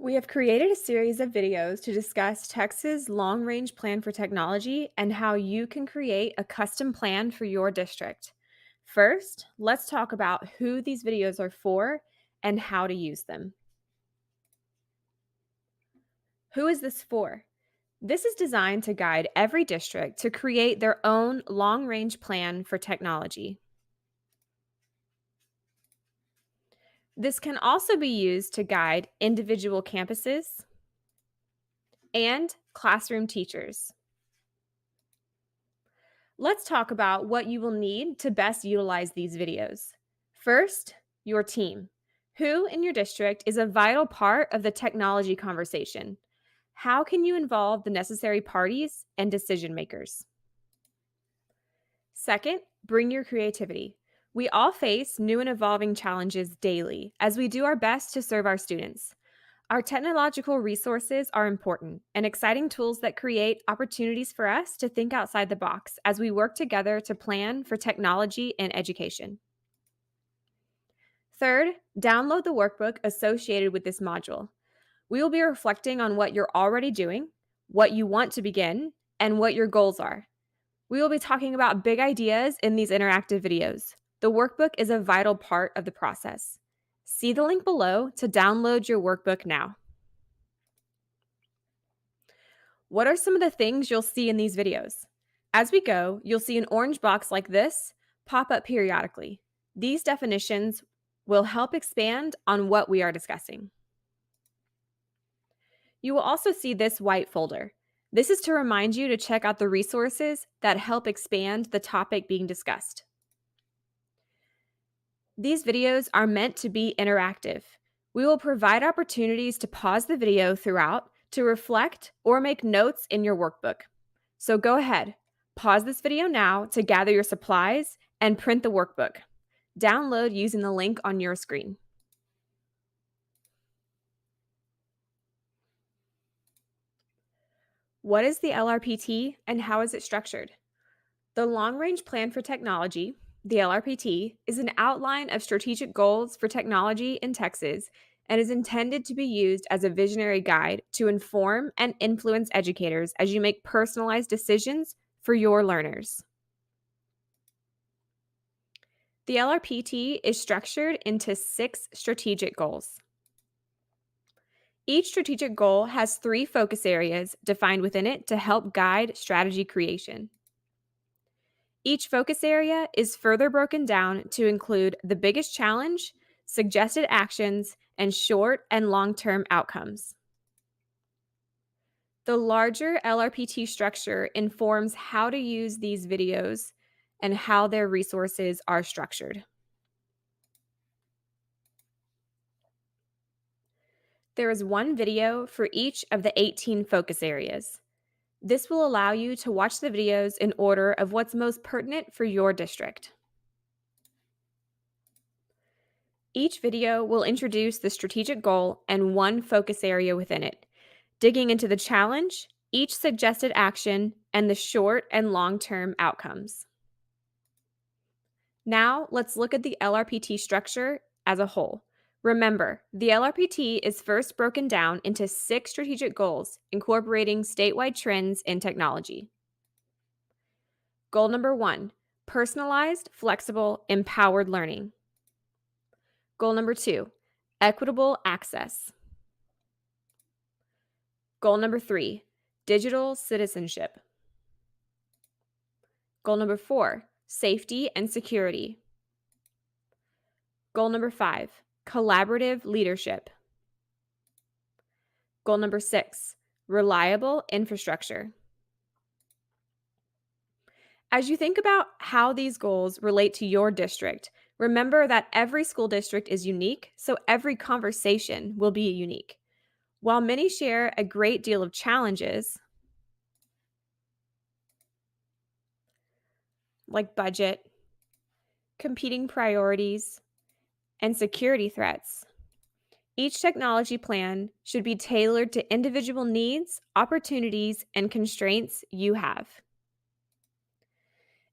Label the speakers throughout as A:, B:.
A: We have created a series of videos to discuss Texas' long range plan for technology and how you can create a custom plan for your district. First, let's talk about who these videos are for and how to use them. Who is this for? This is designed to guide every district to create their own long range plan for technology. This can also be used to guide individual campuses and classroom teachers. Let's talk about what you will need to best utilize these videos. First, your team. Who in your district is a vital part of the technology conversation? How can you involve the necessary parties and decision makers? Second, bring your creativity. We all face new and evolving challenges daily as we do our best to serve our students. Our technological resources are important and exciting tools that create opportunities for us to think outside the box as we work together to plan for technology and education. Third, download the workbook associated with this module. We will be reflecting on what you're already doing, what you want to begin, and what your goals are. We will be talking about big ideas in these interactive videos. The workbook is a vital part of the process. See the link below to download your workbook now. What are some of the things you'll see in these videos? As we go, you'll see an orange box like this pop up periodically. These definitions will help expand on what we are discussing. You will also see this white folder. This is to remind you to check out the resources that help expand the topic being discussed. These videos are meant to be interactive. We will provide opportunities to pause the video throughout to reflect or make notes in your workbook. So go ahead, pause this video now to gather your supplies and print the workbook. Download using the link on your screen. What is the LRPT and how is it structured? The Long Range Plan for Technology, the LRPT, is an outline of strategic goals for technology in Texas and is intended to be used as a visionary guide to inform and influence educators as you make personalized decisions for your learners. The LRPT is structured into 6 strategic goals. Each strategic goal has 3 focus areas defined within it to help guide strategy creation. Each focus area is further broken down to include the biggest challenge, suggested actions, and short and long-term outcomes. The larger LRPT structure informs how to use these videos and how their resources are structured. There is one video for each of the 18 focus areas. This will allow you to watch the videos in order of what's most pertinent for your district. Each video will introduce the strategic goal and one focus area within it, digging into the challenge, each suggested action, and the short and long-term outcomes. Now, let's look at the LRPT structure as a whole. Remember, the LRPT is first broken down into 6 strategic goals, incorporating statewide trends in technology. Goal number 1, personalized, flexible, empowered learning. Goal number 2, equitable access. Goal number 3, digital citizenship. Goal number 4, safety and security. Goal number 5, collaborative leadership. Goal number 6, reliable infrastructure. As you think about how these goals relate to your district, remember that every school district is unique, so every conversation will be unique. While many share a great deal of challenges, like budget, competing priorities, and security threats, each technology plan should be tailored to individual needs, opportunities, and constraints you have.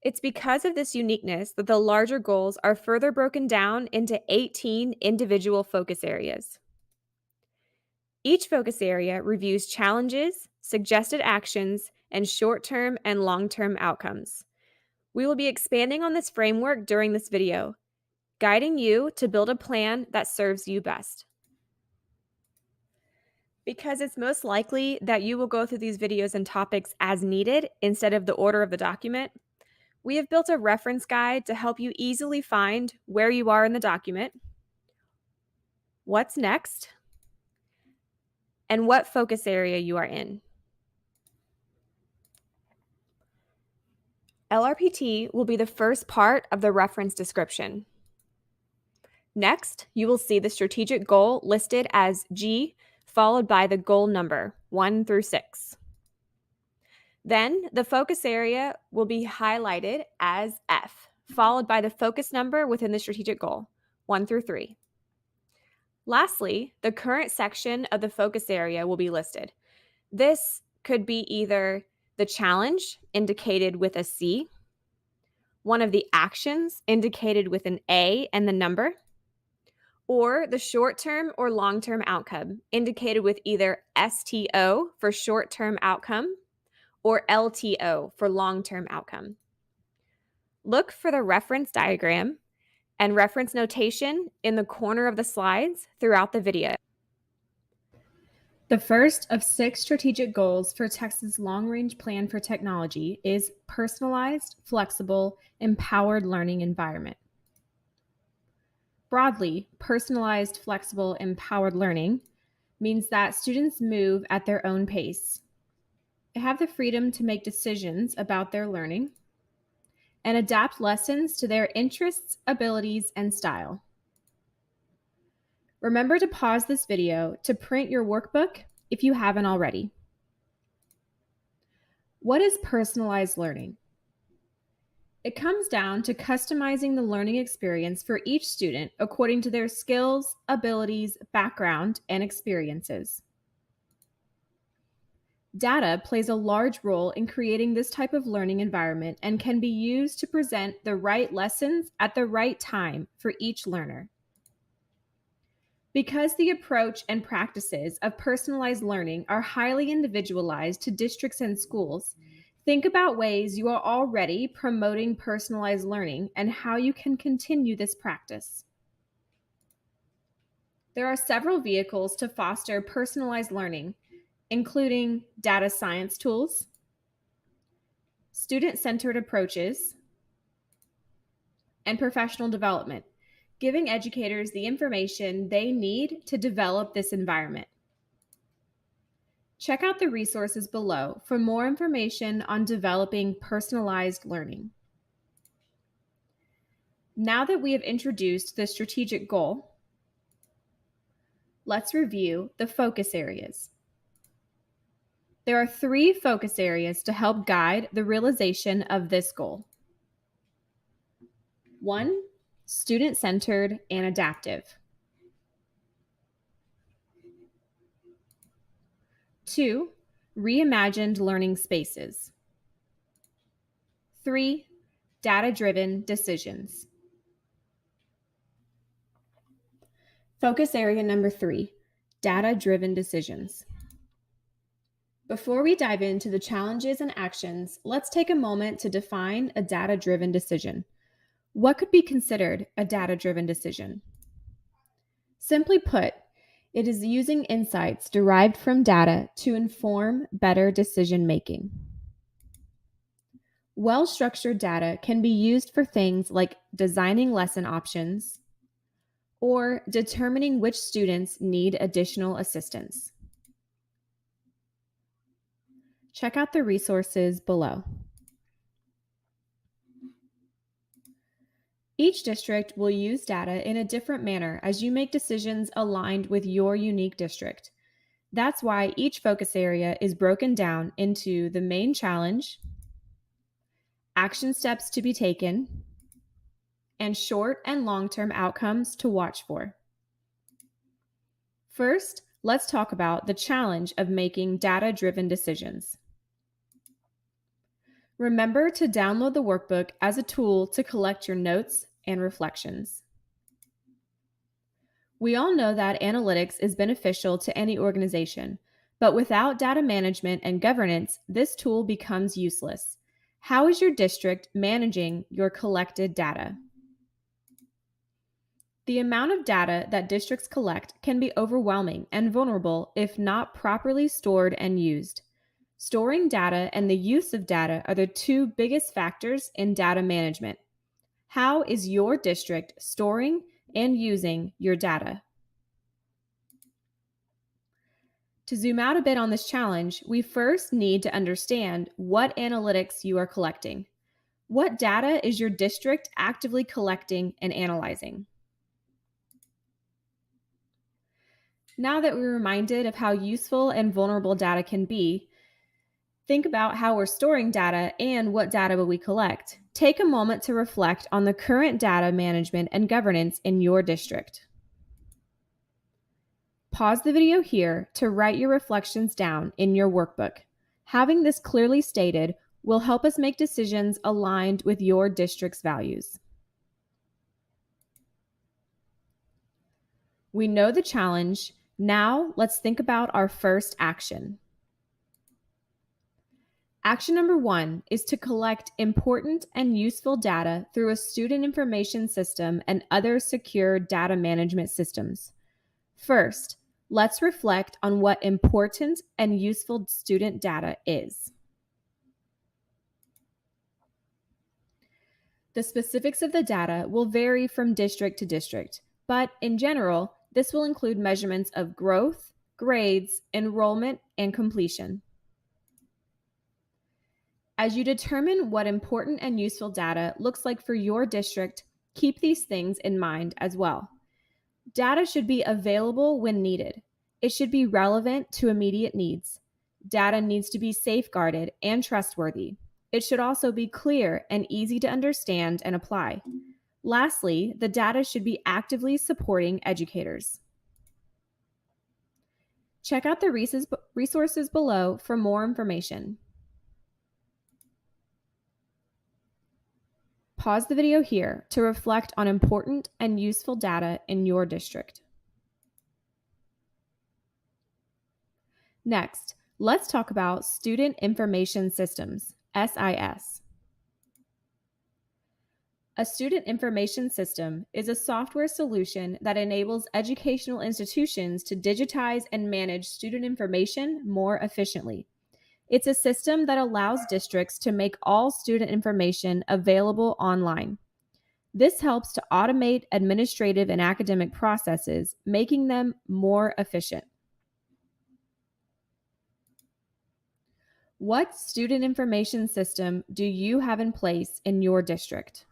A: It's because of this uniqueness that the larger goals are further broken down into 18 individual focus areas. Each focus area reviews challenges, suggested actions, and short-term and long-term outcomes. We will be expanding on this framework during this video, guiding you to build a plan that serves you best. Because it's most likely that you will go through these videos and topics as needed instead of the order of the document, we have built a reference guide to help you easily find where you are in the document, what's next, and what focus area you are in. LRPT will be the first part of the reference description. Next, you will see the strategic goal listed as G, followed by the goal number 1 through 6. Then, the focus area will be highlighted as F, followed by the focus number within the strategic goal, 1 through 3. Lastly, the current section of the focus area will be listed. This could be either the challenge, indicated with a C, one of the actions, indicated with an A and the number, or the short-term or long-term outcome, indicated with either STO for short-term outcome or LTO for long-term outcome. Look for the reference diagram and reference notation in the corner of the slides throughout the video. The first of 6 strategic goals for Texas Long-Range Plan for Technology is personalized, flexible, empowered learning environment. Broadly, personalized, flexible, empowered learning means that students move at their own pace. They have the freedom to make decisions about their learning and adapt lessons to their interests, abilities, and style. Remember to pause this video to print your workbook if you haven't already. What is personalized learning? It comes down to customizing the learning experience for each student according to their skills, abilities, background, and experiences. Data plays a large role in creating this type of learning environment and can be used to present the right lessons at the right time for each learner. Because the approach and practices of personalized learning are highly individualized to districts and schools, think about ways you are already promoting personalized learning and how you can continue this practice. There are several vehicles to foster personalized learning, including data science tools, student-centered approaches, and professional development, giving educators the information they need to develop this environment. Check out the resources below for more information on developing personalized learning. Now that we have introduced the strategic goal, let's review the focus areas. There are 3 focus areas to help guide the realization of this goal. 1, student-centered and adaptive. 2, reimagined learning spaces. 3, data-driven decisions. Focus area number 3, data-driven decisions. Before we dive into the challenges and actions, let's take a moment to define a data-driven decision. What could be considered a data-driven decision? Simply put, it is using insights derived from data to inform better decision-making. Well-structured data can be used for things like designing lesson options or determining which students need additional assistance. Check out the resources below. Each district will use data in a different manner as you make decisions aligned with your unique district. That's why each focus area is broken down into the main challenge, action steps to be taken, and short and long-term outcomes to watch for. First, let's talk about the challenge of making data-driven decisions. Remember to download the workbook as a tool to collect your notes and reflections. We all know that analytics is beneficial to any organization, but without data management and governance, this tool becomes useless. How is your district managing your collected data? The amount of data that districts collect can be overwhelming and vulnerable if not properly stored and used. Storing data and the use of data are the two biggest factors in data management. How is your district storing and using your data? To zoom out a bit on this challenge, we first need to understand what analytics you are collecting. What data is your district actively collecting and analyzing? Now that we're reminded of how useful and vulnerable data can be, think about how we're storing data and what data will we collect. Take a moment to reflect on the current data management and governance in your district. Pause the video here to write your reflections down in your workbook. Having this clearly stated will help us make decisions aligned with your district's values. We know the challenge. Now let's think about our first action. Action number 1 is to collect important and useful data through a student information system and other secure data management systems. First, let's reflect on what important and useful student data is. The specifics of the data will vary from district to district, but in general, this will include measurements of growth, grades, enrollment, and completion. As you determine what important and useful data looks like for your district, keep these things in mind as well. Data should be available when needed. It should be relevant to immediate needs. Data needs to be safeguarded and trustworthy. It should also be clear and easy to understand and apply. Lastly, the data should be actively supporting educators. Check out the resources below for more information. Pause the video here to reflect on important and useful data in your district. Next, let's talk about Student Information Systems, SIS. A student information system is a software solution that enables educational institutions to digitize and manage student information more efficiently. It's a system that allows districts to make all student information available online. This helps to automate administrative and academic processes, making them more efficient. What student information system do you have in place in your district?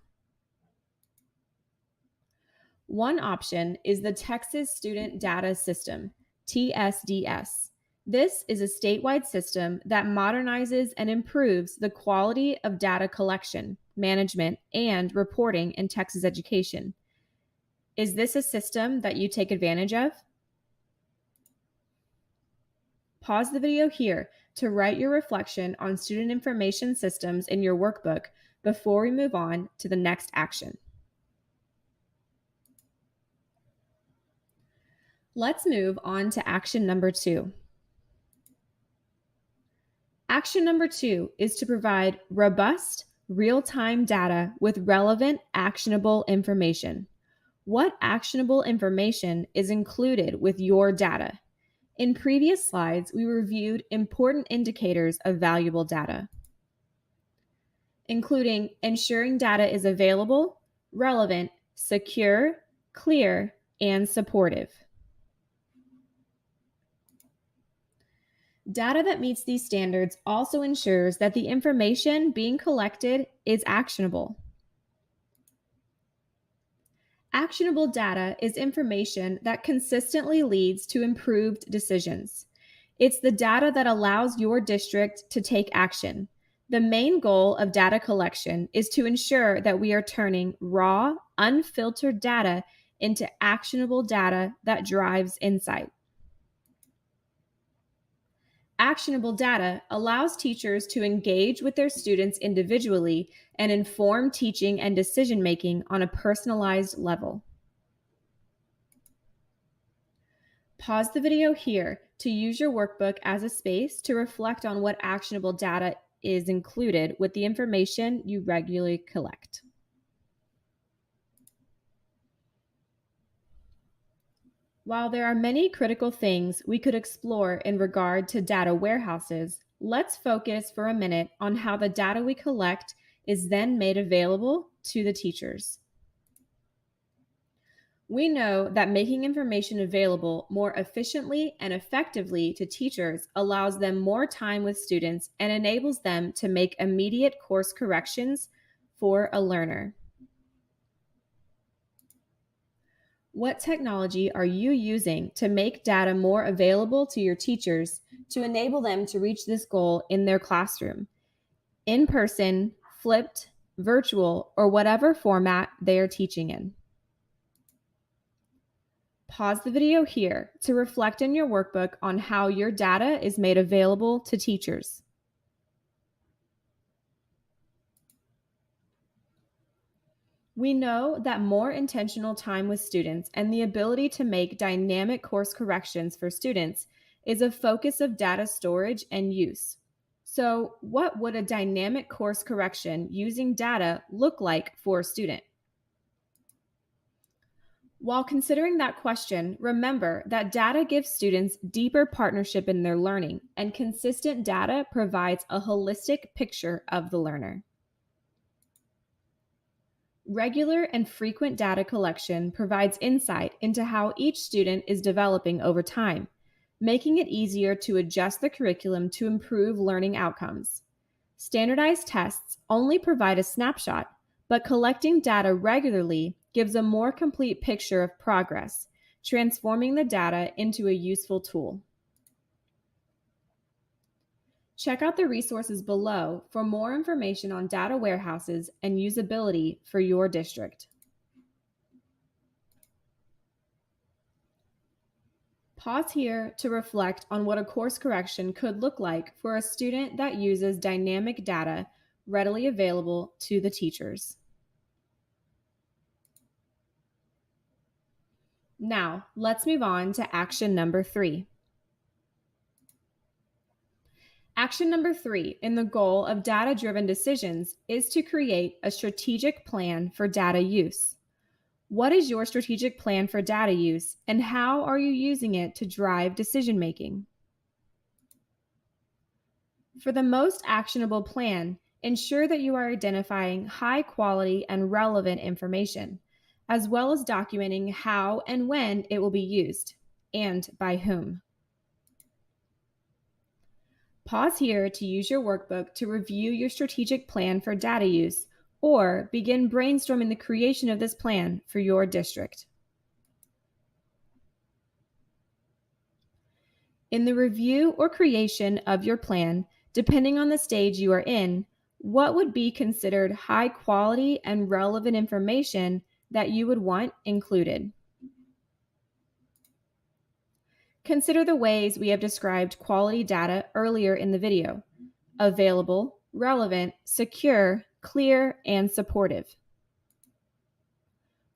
A: One option is the Texas Student Data System, TSDS. This is a statewide system that modernizes and improves the quality of data collection, management, and reporting in Texas education. Is this a system that you take advantage of? Pause the video here to write your reflection on student information systems in your workbook before we move on to the next action. Let's move on to action number 2. Action number 2 is to provide robust, real-time data with relevant, actionable information. What actionable information is included with your data? In previous slides, we reviewed important indicators of valuable data, including ensuring data is available, relevant, secure, clear, and supportive. Data that meets these standards also ensures that the information being collected is actionable. Actionable data is information that consistently leads to improved decisions. It's the data that allows your district to take action. The main goal of data collection is to ensure that we are turning raw, unfiltered data into actionable data that drives insight. Actionable data allows teachers to engage with their students individually and inform teaching and decision-making on a personalized level. Pause the video here to use your workbook as a space to reflect on what actionable data is included with the information you regularly collect. While there are many critical things we could explore in regard to data warehouses, let's focus for a minute on how the data we collect is then made available to the teachers. We know that making information available more efficiently and effectively to teachers allows them more time with students and enables them to make immediate course corrections for a learner. What technology are you using to make data more available to your teachers to enable them to reach this goal in their classroom? In person, flipped, virtual, or whatever format they are teaching in. Pause the video here to reflect in your workbook on how your data is made available to teachers. We know that more intentional time with students and the ability to make dynamic course corrections for students is a focus of data storage and use. So, what would a dynamic course correction using data look like for a student? While considering that question, remember that data gives students deeper partnership in their learning, and consistent data provides a holistic picture of the learner. Regular and frequent data collection provides insight into how each student is developing over time, making it easier to adjust the curriculum to improve learning outcomes. Standardized tests only provide a snapshot, but collecting data regularly gives a more complete picture of progress, transforming the data into a useful tool. Check out the resources below for more information on data warehouses and usability for your district. Pause here to reflect on what a course correction could look like for a student that uses dynamic data readily available to the teachers. Now, let's move on to action number 3. Action number 3 in the goal of data-driven decisions is to create a strategic plan for data use. What is your strategic plan for data use, and how are you using it to drive decision-making? For the most actionable plan, ensure that you are identifying high-quality and relevant information, as well as documenting how and when it will be used, and by whom. Pause here to use your workbook to review your strategic plan for data use, or begin brainstorming the creation of this plan for your district. In the review or creation of your plan, depending on the stage you are in, what would be considered high quality and relevant information that you would want included? Consider the ways we have described quality data earlier in the video: available, relevant, secure, clear, and supportive.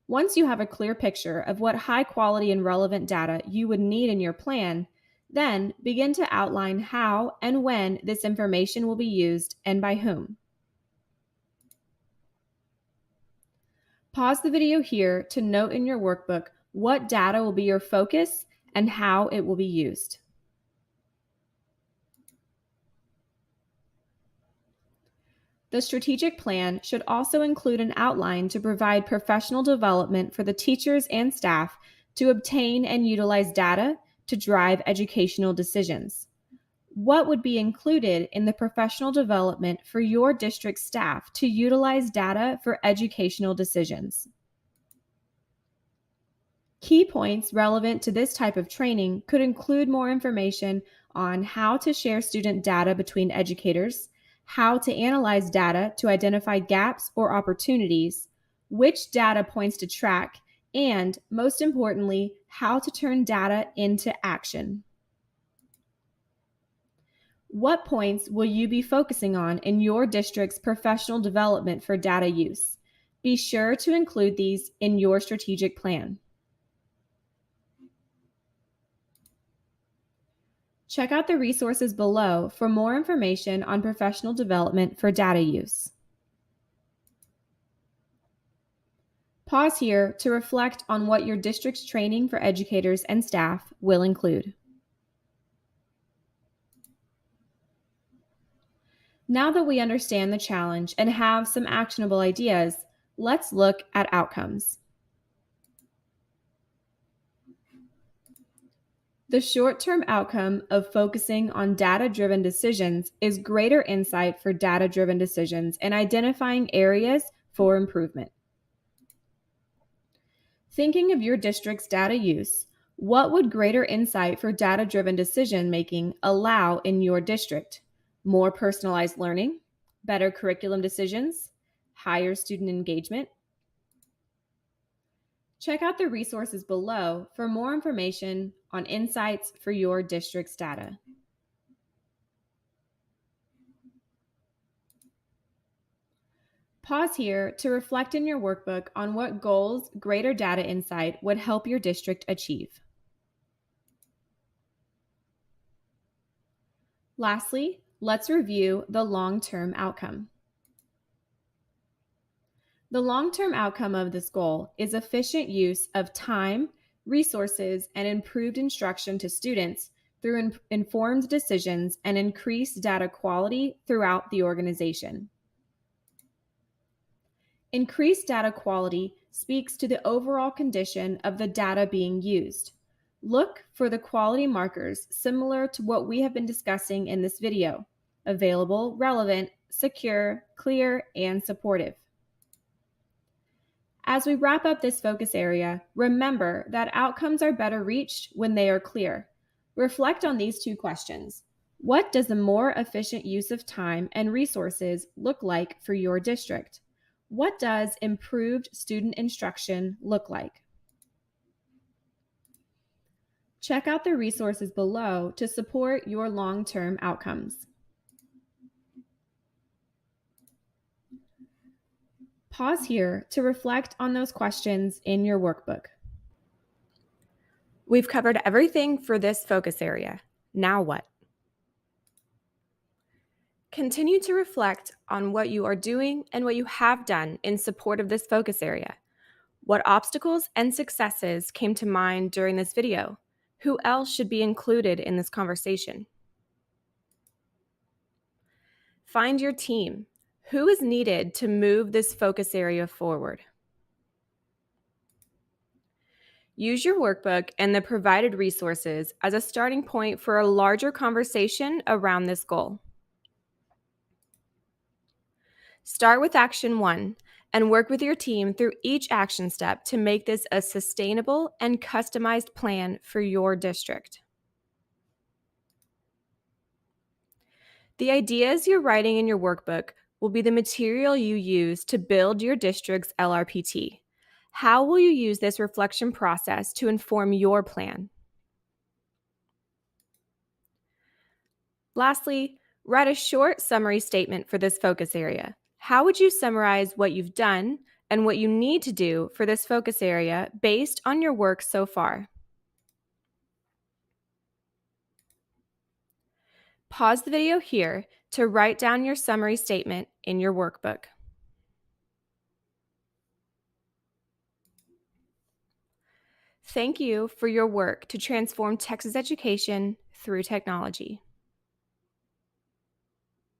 A: Once you have a clear picture of what high quality and relevant data you would need in your plan, then begin to outline how and when this information will be used and by whom. Pause the video here to note in your workbook what data will be your focus and how it will be used. The strategic plan should also include an outline to provide professional development for the teachers and staff to obtain and utilize data to drive educational decisions. What would be included in the professional development for your district staff to utilize data for educational decisions? Key points relevant to this type of training could include more information on how to share student data between educators, how to analyze data to identify gaps or opportunities, which data points to track, and, most importantly, how to turn data into action. What points will you be focusing on in your district's professional development for data use? Be sure to include these in your strategic plan. Check out the resources below for more information on professional development for data use. Pause here to reflect on what your district's training for educators and staff will include. Now that we understand the challenge and have some actionable ideas, let's look at outcomes. The short-term outcome of focusing on data-driven decisions is greater insight for data-driven decisions and identifying areas for improvement. Thinking of your district's data use, what would greater insight for data-driven decision-making allow in your district? More personalized learning, better curriculum decisions, higher student engagement? Check out the resources below for more information on insights for your district's data. Pause here to reflect in your workbook on what goals greater data insight would help your district achieve. Lastly, let's review the long-term outcome. The long-term outcome of this goal is efficient use of time, resources, and improved instruction to students through informed decisions and increased data quality throughout the organization. Increased data quality speaks to the overall condition of the data being used. Look for the quality markers similar to what we have been discussing in this video: available, relevant, secure, clear, and supportive. As we wrap up this focus area, remember that outcomes are better reached when they are clear. Reflect on these two questions. What does a more efficient use of time and resources look like for your district? What does improved student instruction look like? Check out the resources below to support your long-term outcomes. Pause here to reflect on those questions in your workbook. We've covered everything for this focus area. Now what? Continue to reflect on what you are doing and what you have done in support of this focus area. What obstacles and successes came to mind during this video? Who else should be included in this conversation? Find your team. Who is needed to move this focus area forward? Use your workbook and the provided resources as a starting point for a larger conversation around this goal. Start with action 1 and work with your team through each action step to make this a sustainable and customized plan for your district. The ideas you're writing in your workbook will be the material you use to build your district's LRPT. How will you use this reflection process to inform your plan? Lastly, write a short summary statement for this focus area. How would you summarize what you've done and what you need to do for this focus area based on your work so far? Pause the video here to write down your summary statement in your workbook. Thank you for your work to transform Texas education through technology.